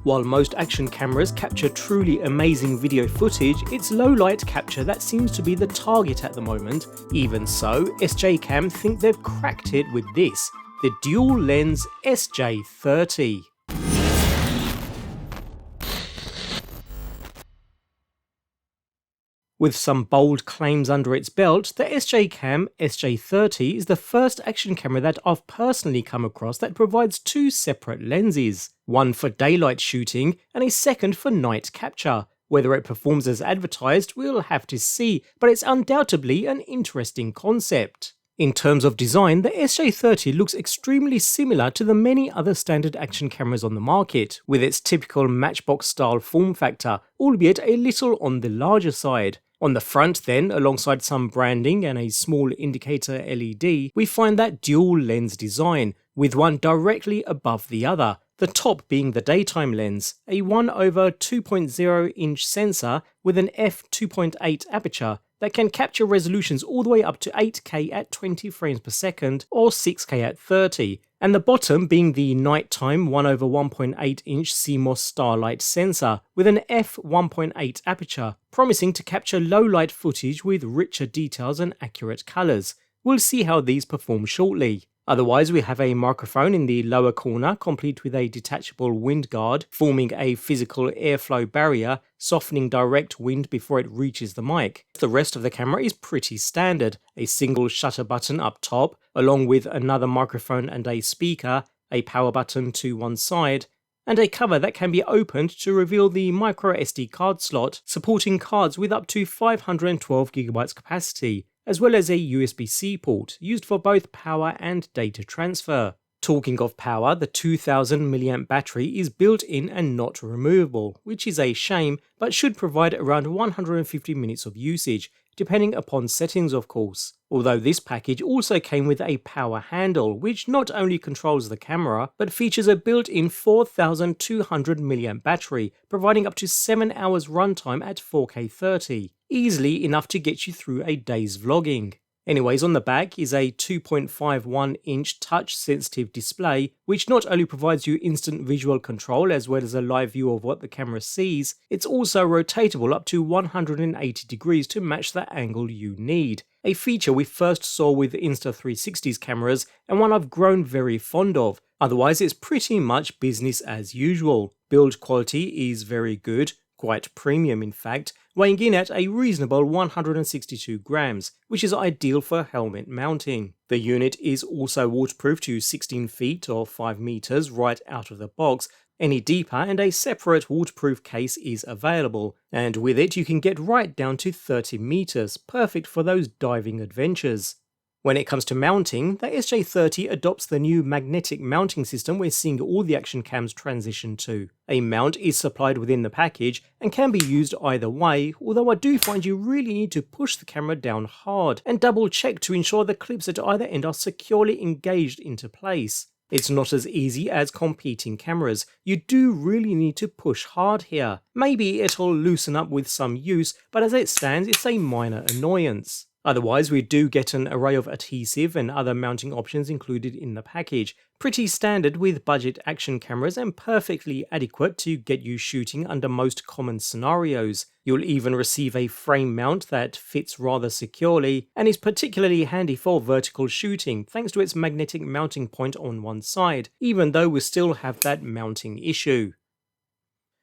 While most action cameras capture truly amazing video footage, it's low light capture that seems to be the target at the moment. Even so, SJCam think they've cracked it with this, the dual lens SJ30. With some bold claims under its belt, the SJCam SJ30 is the first action camera that I've personally come across that provides two separate lenses, one for daylight shooting and a second for night capture. Whether it performs as advertised, we'll have to see, but it's undoubtedly an interesting concept. In terms of design, the SJ30 looks extremely similar to the many other standard action cameras on the market, with its typical matchbox style form factor, albeit a little on the larger side. On the front then, alongside some branding and a small indicator LED, we find that dual lens design, with one directly above the other, the top being the daytime lens, a 1/2.0 inch sensor with an f2.8 aperture that can capture resolutions all the way up to 8K at 20 frames per second or 6K at 30, and the bottom being the nighttime 1/1.8 inch CMOS Starlight sensor with an f1.8 aperture, promising to capture low light footage with richer details and accurate colours. We'll see how these perform shortly. Otherwise, we have a microphone in the lower corner, complete with a detachable wind guard, forming a physical airflow barrier, softening direct wind before it reaches the mic. The rest of the camera is pretty standard, a single shutter button up top, along with another microphone and a speaker, a power button to one side, and a cover that can be opened to reveal the micro SD card slot, supporting cards with up to 512GB capacity, as well as a USB-C port, used for both power and data transfer. Talking of power, the 2000 mAh battery is built in and not removable, which is a shame, but should provide around 150 minutes of usage, depending upon settings of course. Although this package also came with a power handle, which not only controls the camera, but features a built-in 4200 mAh battery, providing up to 7 hours runtime at 4K 30, easily enough to get you through a day's vlogging. Anyways, on the back is a 2.51 inch touch-sensitive display, which not only provides you instant visual control as well as a live view of what the camera sees, it's also rotatable up to 180 degrees to match the angle you need. A feature we first saw with Insta360's cameras and one I've grown very fond of. Otherwise, it's pretty much business as usual. Build quality is very good, quite premium in fact, weighing in at a reasonable 162 grams, which is ideal for helmet mounting. The unit is also waterproof to 16 feet or 5 meters right out of the box. Any deeper and a separate waterproof case is available, and with it you can get right down to 30 meters, perfect for those diving adventures. When it comes to mounting, the SJ30 adopts the new magnetic mounting system we're seeing all the action cams transition to. A mount is supplied within the package and can be used either way, although I do find you really need to push the camera down hard and double check to ensure the clips at either end are securely engaged into place. It's not as easy as competing cameras, you do really need to push hard here. Maybe it'll loosen up with some use, but as it stands it's a minor annoyance. Otherwise, we do get an array of adhesive and other mounting options included in the package. Pretty standard with budget action cameras and perfectly adequate to get you shooting under most common scenarios. You'll even receive a frame mount that fits rather securely and is particularly handy for vertical shooting thanks to its magnetic mounting point on one side, even though we still have that mounting issue.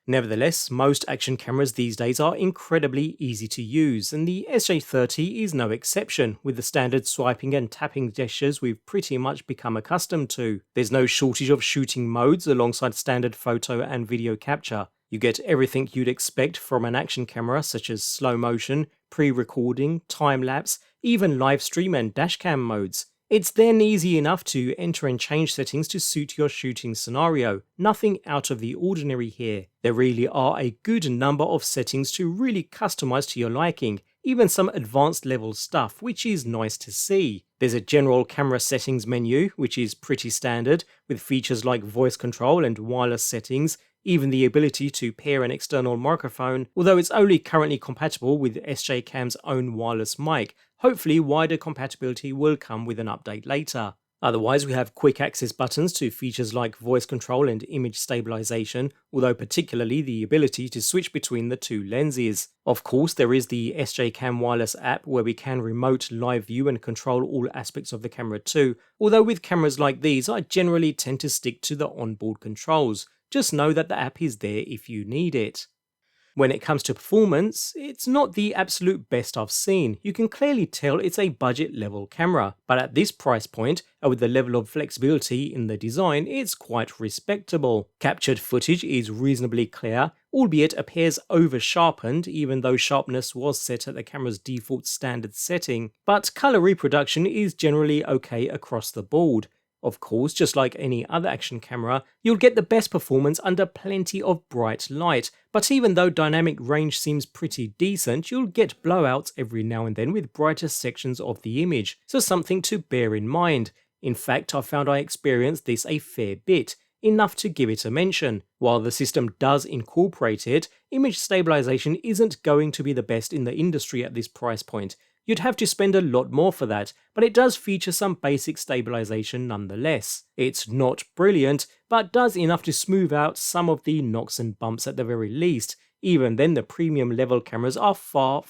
Nevertheless, most action cameras these days are incredibly easy to use, and the SJ30 is no exception, with the standard swiping and tapping gestures we've pretty much become accustomed to. There's no shortage of shooting modes alongside standard photo and video capture. You get everything you'd expect from an action camera such as slow motion, pre-recording, time-lapse, even live stream and dashcam modes. It's then easy enough to enter and change settings to suit your shooting scenario, nothing out of the ordinary here. There really are a good number of settings to really customize to your liking, even some advanced level stuff, which is nice to see. There's a general camera settings menu, which is pretty standard, with features like voice control and wireless settings, even the ability to pair an external microphone, although it's only currently compatible with SJCam's own wireless mic. Hopefully wider compatibility will come with an update later. Otherwise, we have quick access buttons to features like voice control and image stabilization, although particularly the ability to switch between the two lenses. Of course, there is the SJCam wireless app where we can remote live view and control all aspects of the camera too, although with cameras like these I generally tend to stick to the onboard controls. Just know that the app is there if you need it. When it comes to performance, it's not the absolute best I've seen. You can clearly tell it's a budget level camera, but at this price point, and with the level of flexibility in the design, it's quite respectable. Captured footage is reasonably clear, albeit appears over sharpened even though sharpness was set at the camera's default standard setting, but colour reproduction is generally okay across the board. Of course, just like any other action camera, you'll get the best performance under plenty of bright light, but even though dynamic range seems pretty decent, you'll get blowouts every now and then with brighter sections of the image, so something to bear in mind. In fact, I found I experienced this a fair bit, enough to give it a mention. While the system does incorporate it, image stabilization isn't going to be the best in the industry at this price point. You'd have to spend a lot more for that, but it does feature some basic stabilization nonetheless. It's not brilliant, but does enough to smooth out some of the knocks and bumps at the very least. Even then, the premium level cameras are far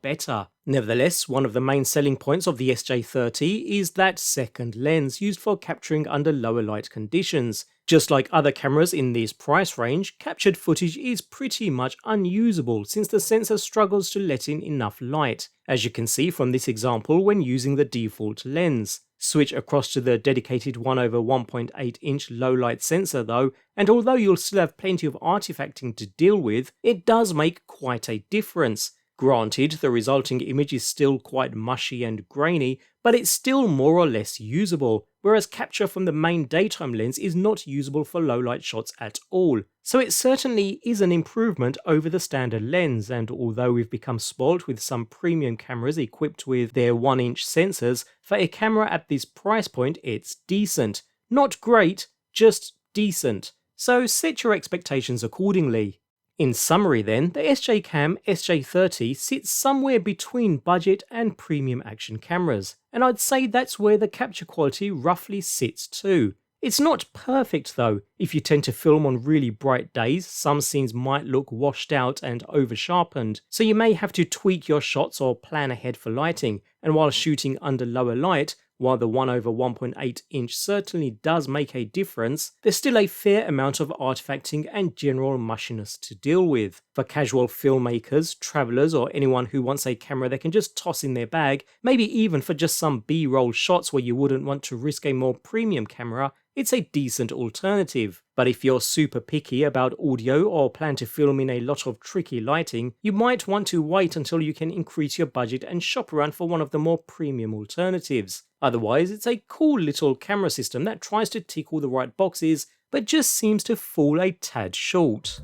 better. Nevertheless, one of the main selling points of the SJ30 is that second lens used for capturing under lower light conditions. Just like other cameras in this price range, captured footage is pretty much unusable since the sensor struggles to let in enough light, as you can see from this example when using the default lens. Switch across to the dedicated 1/1.8 inch low light sensor though, and although you'll still have plenty of artifacting to deal with, it does make quite a difference. Granted, the resulting image is still quite mushy and grainy, but it's still more or less usable, whereas capture from the main daytime lens is not usable for low light shots at all. So it certainly is an improvement over the standard lens, and although we've become spoilt with some premium cameras equipped with their 1-inch sensors, for a camera at this price point it's decent. Not great, just decent. So set your expectations accordingly. In summary then, the SJCam SJ30 sits somewhere between budget and premium action cameras, and I'd say that's where the capture quality roughly sits too. It's not perfect though. If you tend to film on really bright days, some scenes might look washed out and over sharpened, so you may have to tweak your shots or plan ahead for lighting, and while shooting under lower light, while the 1/1.8 inch certainly does make a difference, there's still a fair amount of artifacting and general mushiness to deal with. For casual filmmakers, travellers, or anyone who wants a camera they can just toss in their bag, maybe even for just some B-roll shots where you wouldn't want to risk a more premium camera, it's a decent alternative. But if you're super picky about audio or plan to film in a lot of tricky lighting, you might want to wait until you can increase your budget and shop around for one of the more premium alternatives. Otherwise, it's a cool little camera system that tries to tick all the right boxes, but just seems to fall a tad short.